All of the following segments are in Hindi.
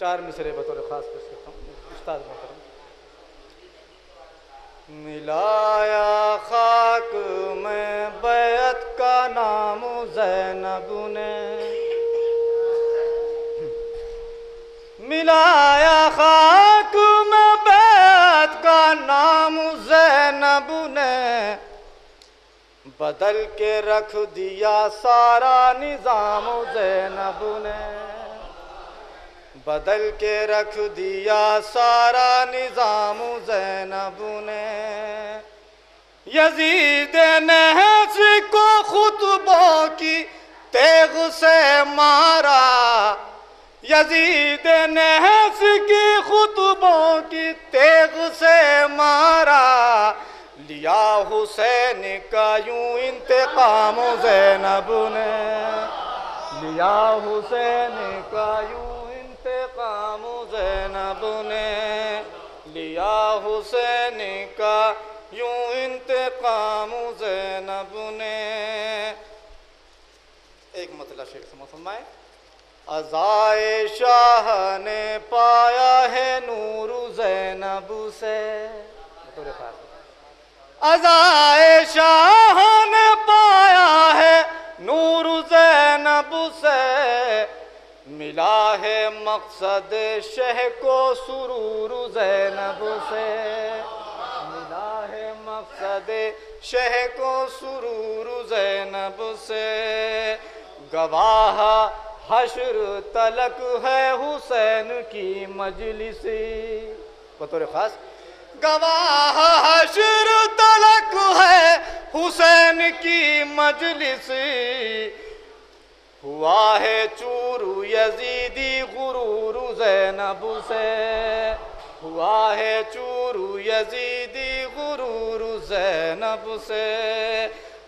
चार मिसरे बतौर ख़ास पेश करता हूँ उस्ताद मोहतरम। मिलाया खाक में बैत का नाम ज़ैनब ने, मिलाया खाक में बैत का नाम ज़ैनब ने, बदल के रख दिया सारा निज़ाम ज़ैनब ने, बदल के रख दिया सारा निज़ाम ज़ैनब ने। यजीद नहस को खुतबों की तेग से मारा, यजीद नहस की खुतबों की तेग से मारा, लिया हुसैन का यूं इंतकाम ज़ैनब ने, लिया हुसैन का यूं इंतकाम ज़ैनब ने, लिया हुसैन का यूं इंतकाम ज़ैनब ने। एक मतलब शेख समझ फरमाए। अज़ाए शाह ने पाया है नूर ज़ैनब से, अज़ाए शाह ने पाया है नूर ज़ैनब से, मिला है मकसद शह को सुरूर ज़ैनब से, मिला है मकसद शह को सुरूर ज़ैनब से। गवाह हश्र तलक है हुसैन की मजलिसी, बतौर ख़ास गवाह हश्र तलक है हुसैन की मजलिसी, हुआ है चूरू यजीदी गुरूर ज़ैनब से, हुआ है चूरू यजीदी गुरूर ज़ैनब से।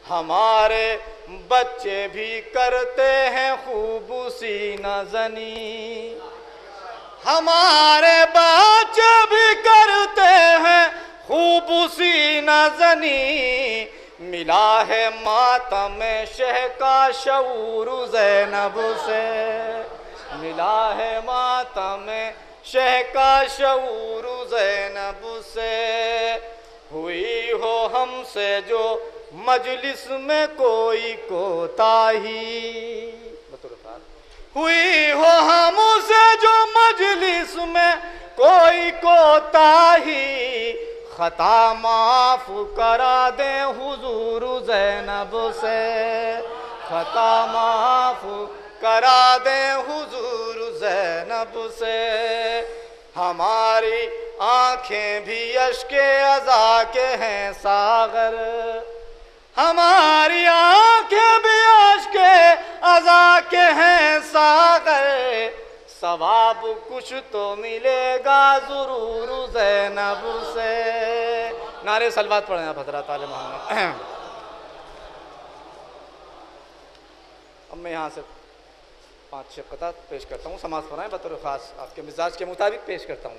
हमारे बच्चे भी करते हैं खूब सीना ज़नी, हमारे बच्चे भी करते हैं खूब सीना ज़नी, मिला है मातम शह का शऊर ज़ैनब से, मिला है मातम शह का शऊर ज़ैनब से। हुई हो हमसे जो मजलिस में कोई कोताही, हुई हो हमसे जो मजलिस में कोई कोताही, खता माफ करा दे हुजूर ज़ैनब से, खता माफ करा दे हुजूर ज़ैनब से। हमारी आँखें भी अश्के अज़ा के हैं सागर, हमारी आँखें भी अश्के अज़ा के हैं सागर, सवाब कुछ तो मिलेगा ज़रूर ज़ैनब से। नारे सलवात पढ़ें आप हज़रात आले मोहम्मद। अब मैं यहाँ से 5-6 क़ता पेश करता हूँ, समाज फरमाएं बतौर ख़ास आपके मिजाज के मुताबिक पेश करता हूँ।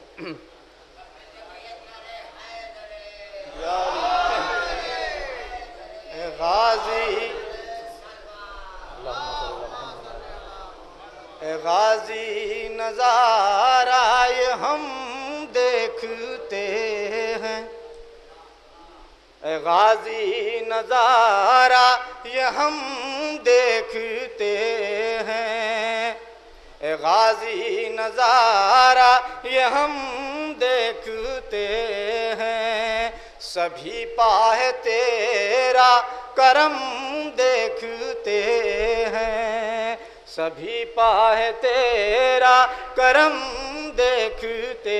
गाजी गाजी नज़ारा ये हम देखते हैं, गाजी नज़ारा ये हम देखते हैं, गाजी नज़ारा ये हम देखते हैं। सभी पाए तेरा करम देखते हैं, सभी पाए तेरा करम देखते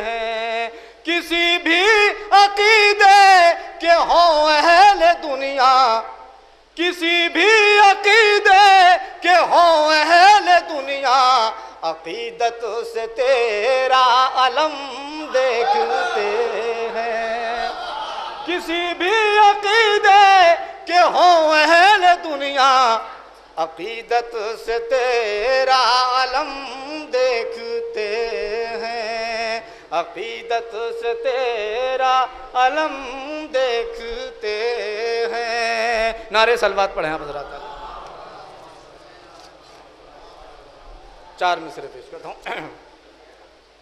हैं। किसी भी अकीदे के हों अहले दुनिया, किसी भी अकीदे के हों अहले दुनिया, अकीदत से तेरा अलम देखते हैं। किसी भी अकीदे के हों अहले दुनिया, अकीदत से तेरा अलम देखते हैं, अकीदत से तेरा अलम देखते हैं। नारे सलवात पढ़े आप हज़रात। 4 मिसरे पेश करता हूँ।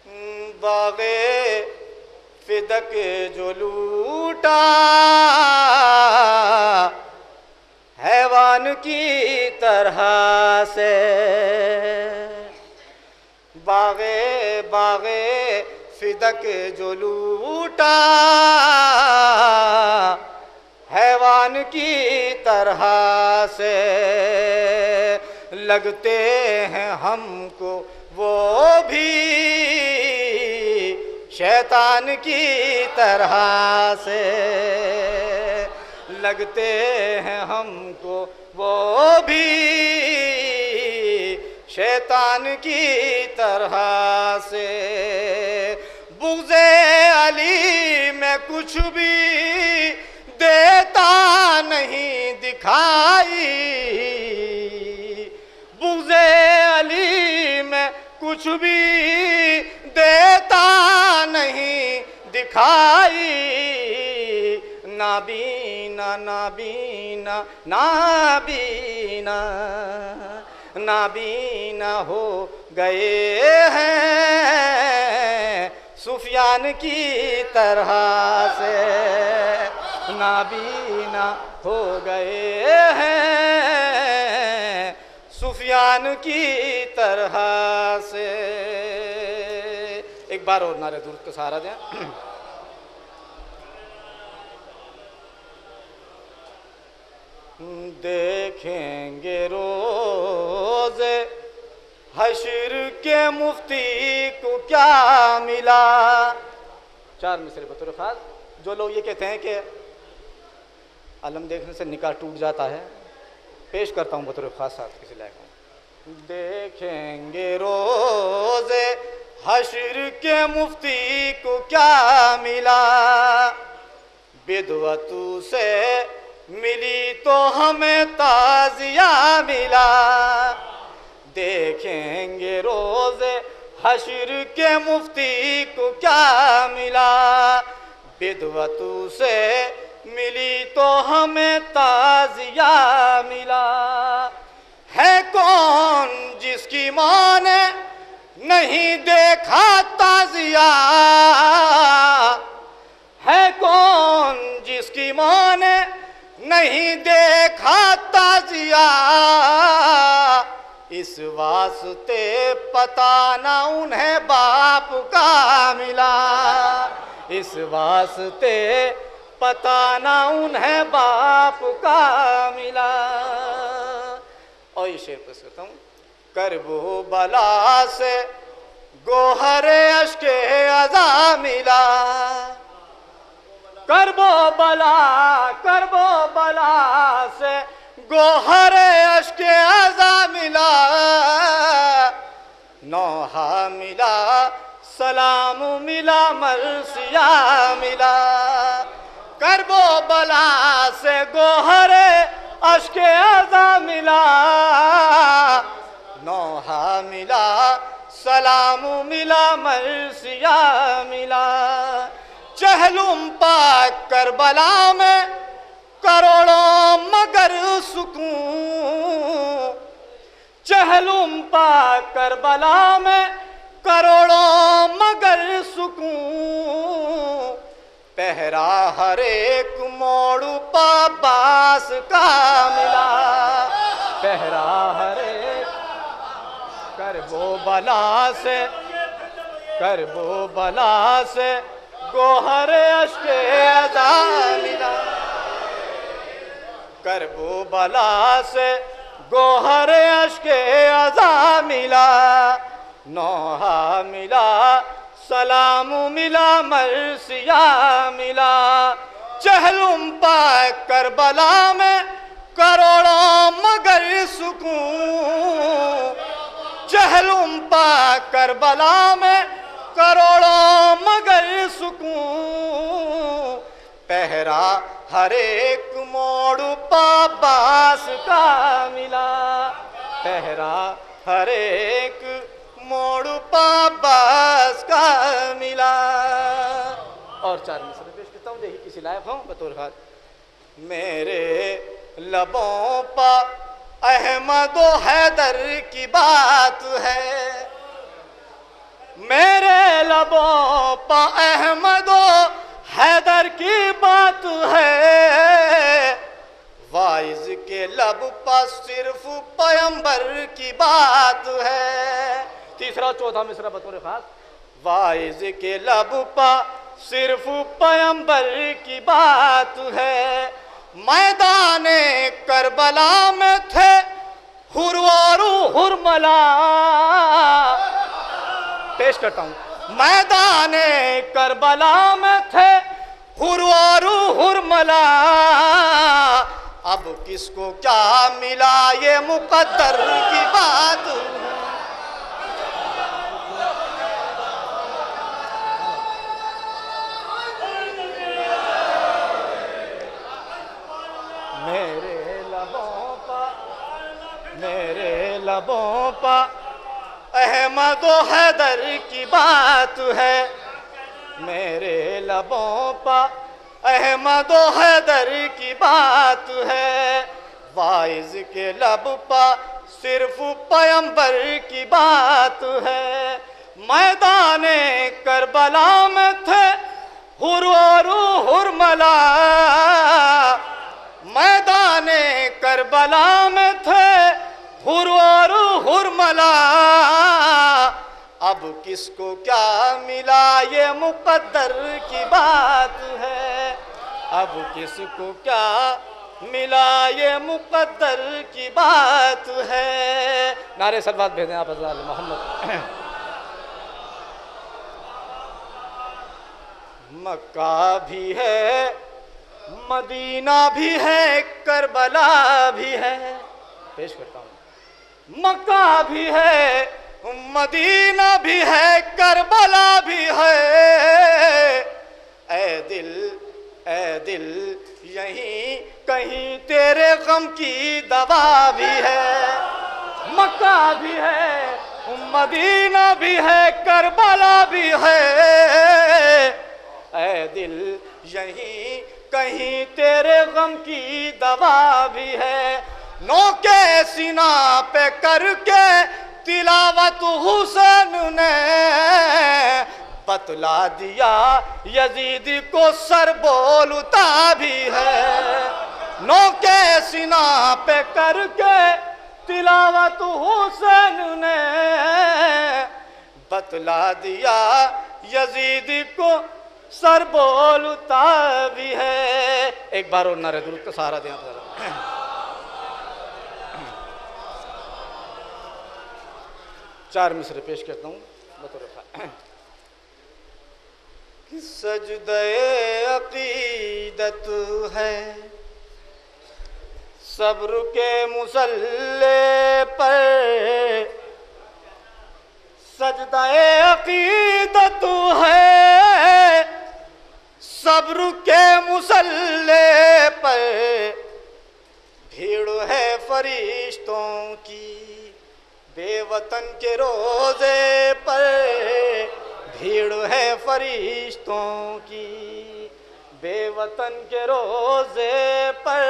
बागे फिदक जो लूटा हैवान की तरह से, बागे बागे फिदक जो लूटा हैवान की तरह से, लगते हैं हमको वो भी शैतान की तरह से, लगते हैं हमको वो भी शैतान की तरह से। बुग़्ज़े अली में कुछ भी देता नहीं दिखाई, बुग़्ज़े अली में कुछ भी देता नहीं दिखाई, नाबीना नाबीना नाबीना नाबीना हो गए हैं सुफियान की तरह से, नाबीना हो गए हैं सुफियान की तरह से। एक बार और नारे दुरूद का सहारा दें। देखेंगे रोज़े हश्र के मुफ्ती को क्या मिला। चार मिसरे बतौर खास। जो लोग ये कहते हैं कि अलम देखने से निकाह टूट जाता है, पेश करता हूँ बतौर खास साथ किसी लायक। देखेंगे रोज़े हश्र के मुफ्ती को क्या मिला, बिदअतू से मिली तो हमें ताज़िया मिला। देखेंगे रोज़े हश्र के मुफ्ती को क्या मिला, बिदअतू से मिली तो हमें ताज़िया मिला। है कौन जिसकी माँ ने नहीं देखा ताज़िया, है कौन जिसकी माँ ने नहीं देखा ताज़िया, इस वास्ते पता ना उन्हें बाप का मिला, इस वास्ते पता ना उन्हें बाप का मिला। और ये शेर पेश करता हूँ। करबो बला से गोहरे अश्के अज़ा मिला, करबो बला से गोहरे अश्के अज़ा मिला। नौहा मिला सलाम मिला मरसिया मिला, करबो बला से गोहरे अश्के अज़ा मिला। नौहा मिला सलाम मिला मरसिया मिला। चहलुम पाक करबला में करोड़ों मगर सुकून, चहलुम पाक करबला में करोड़ों मगर सुकून। पहरा हर एक मोड़ पाबास का मिला, पहरा हर एक करबो बला से गोहरे अश्के अज़ा मिला, करबो बला से गोहरे अश्के अज़ा मिला। नौहा मिला सलाम मिला मरसिया मिला। चहलुम पाक करबला में करोड़ों मगर सुकून, चहलुम पाक करबला में करोड़ों मगर सुकून। पहरा हर एक मोड़ पाबास का मिला, पहरा हर एक मोड़ पाबास का मिला। और चार मिसरे पेश करता हूँ, देखिए किसी लायक हूँ बतौर खास। मेरे लबों पर अहमद व हैदर की बात है, मेरे लबों पर अहमदो हैदर की बात है, वाइज के लब पर सिर्फ पैगंबर की बात है। तीसरा चौथा मिसरा बतौर खास, वाइज के लब पर सिर्फ पैगंबर की बात है, मैदाने करबला में थे हुरवारू हुरमला। पेश करता हूं, मैदाने करबला में थे हुरवारू हुरमला, अब किसको क्या मिला ये मुकद्दर की बात है। मेरे लबों पर अहमद हैदर की बात है, मेरे लबों पर अहमद हैदर की बात है, वाइज के लब पर सिर्फ पैगंबर की बात है, मैदाने करबला में थे हुरवारू हुरमला, मैदाने करबला में थे हुरवारू हुरमला, अब किसको क्या मिला ये मुकद्दर की बात है, अब किसको क्या मिला ये मुकद्दर की बात है। नारे सलवात भेजें आप हज़रत मोहम्मद। मक्का भी है, मदीना भी है, करबला भी है। पेश करता हूँ, मक्का भी है, मदीना भी है, करबला भी है, ए दिल यहीं कहीं तेरे गम की दवा भी है, मक्का भी है, मदीना भी है, करबला भी है, ए दिल यहीं कहीं तेरे गम की दवा भी है, नोके सीना पे करके तिलावत हुसैन ने बतला दिया यजीद को सर बोलता भी है, नोके सीना पे करके तिलावत हुसैन ने बतला दिया यजीद को सर बोलता भी है। एक बार और नारे दुरूद का सहारा दें आप। चार मिसरे पेश करता हूँ बतौर कि सजदे अकीदत है सब्र के मुसल्ले पर, सजदे अकीदत है सब्र के मुसल्ले पर, भीड़ है फरिश्तों की बेवतन के रोजे पर, भीड़ है फरिश्तों की बेवतन के रोजे पर,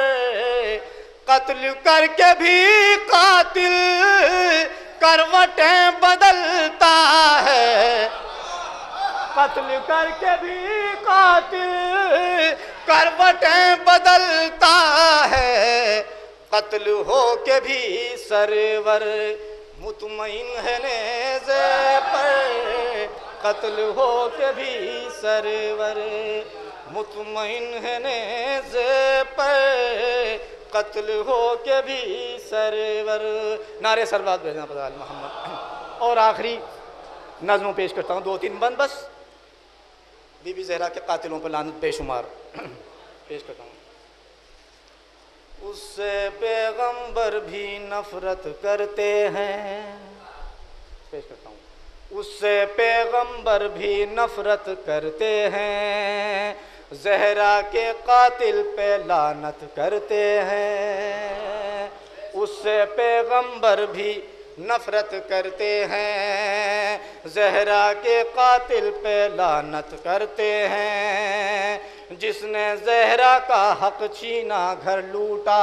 कत्ल करके भी कातिल करवटें बदलता है, कत्ल करके भी कातिल करवटें बदलता है, कत्ल हो के भी सरवर मुतमईन है नेज़े पर, कत्ल हो के भी सरवर मुतमईन है नेज़े पर, कत्ल हो के भी सरवर। नारे सरवात भेजना पता मोहम्मद। और आखिरी नज़्म पेश करता हूँ, दो तीन बंद बस। बीबी ज़हरा के कातिलों पर लानत बेशुमार पेश करता हूँ। उससे पैगंबर भी नफरत करते हैं, पेश करता हूँ। उससे पैगंबर भी नफरत करते हैं, ज़हरा के कातिल पे लानत करते हैं। उससे पैगंबर भी नफरत करते हैं, ज़हरा के कातिल पे लानत करते हैं। जिसने ज़हरा का हक छीना घर लूटा,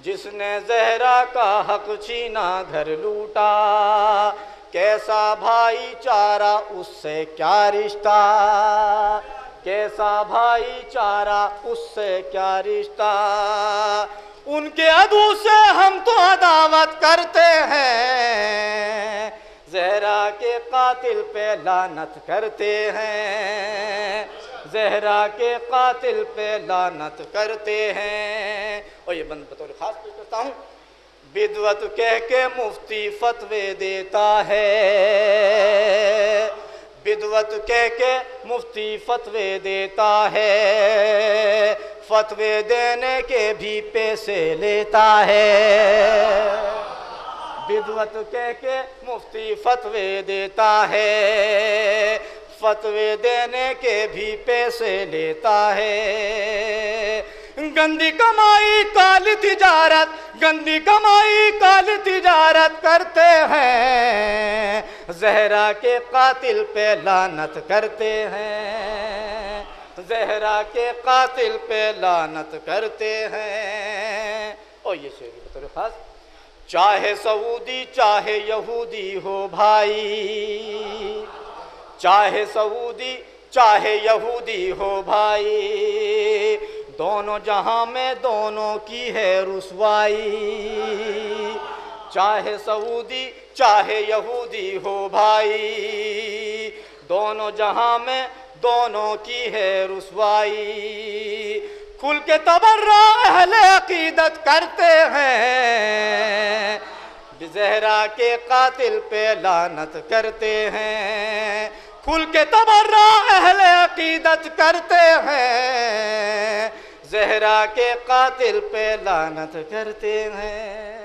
जिसने ज़हरा का हक छीना घर लूटा, कैसा भाईचारा उससे क्या रिश्ता, कैसा भाईचारा उससे क्या रिश्ता। उनके अदू से हम तो अदावत करते हैं, ज़हरा के कातिल पे लानत करते हैं, ज़हरा के कातिल पे लानत करते हैं। और ये बंद बतौर खास पेश करता हूँ। बिदअत कह के मुफ्ती फतवे देता है, बिदअत कह के मुफ्ती फतवे देता है, फतवे देने के भी पैसे लेता है। बिदअत कह के मुफ्ती फतवे देता है, फतवे देने के भी पैसे लेता है। गंदी कमाई काली तिजारत, गंदी कमाई काली तिजारत करते हैं, ज़हरा के कातिल पे लानत करते हैं, ज़हरा के कातिल पे लानत करते हैं। और ये शेर बतौर खास, चाहे सऊदी चाहे यहूदी हो भाई, चाहे सऊदी चाहे यहूदी हो भाई, दोनों जहां में दोनों की है रुसवाई। चाहे सऊदी चाहे यहूदी हो भाई, दोनों जहां में दोनों की है रुसवाई। खुल के तबर्रा अहले अकीदत करते हैं, ज़हरा के कातिल पे लानत करते हैं। खुल के तबर्रा अहले अकीदत करते हैं, ज़हरा के कातिल पे लानत करते हैं।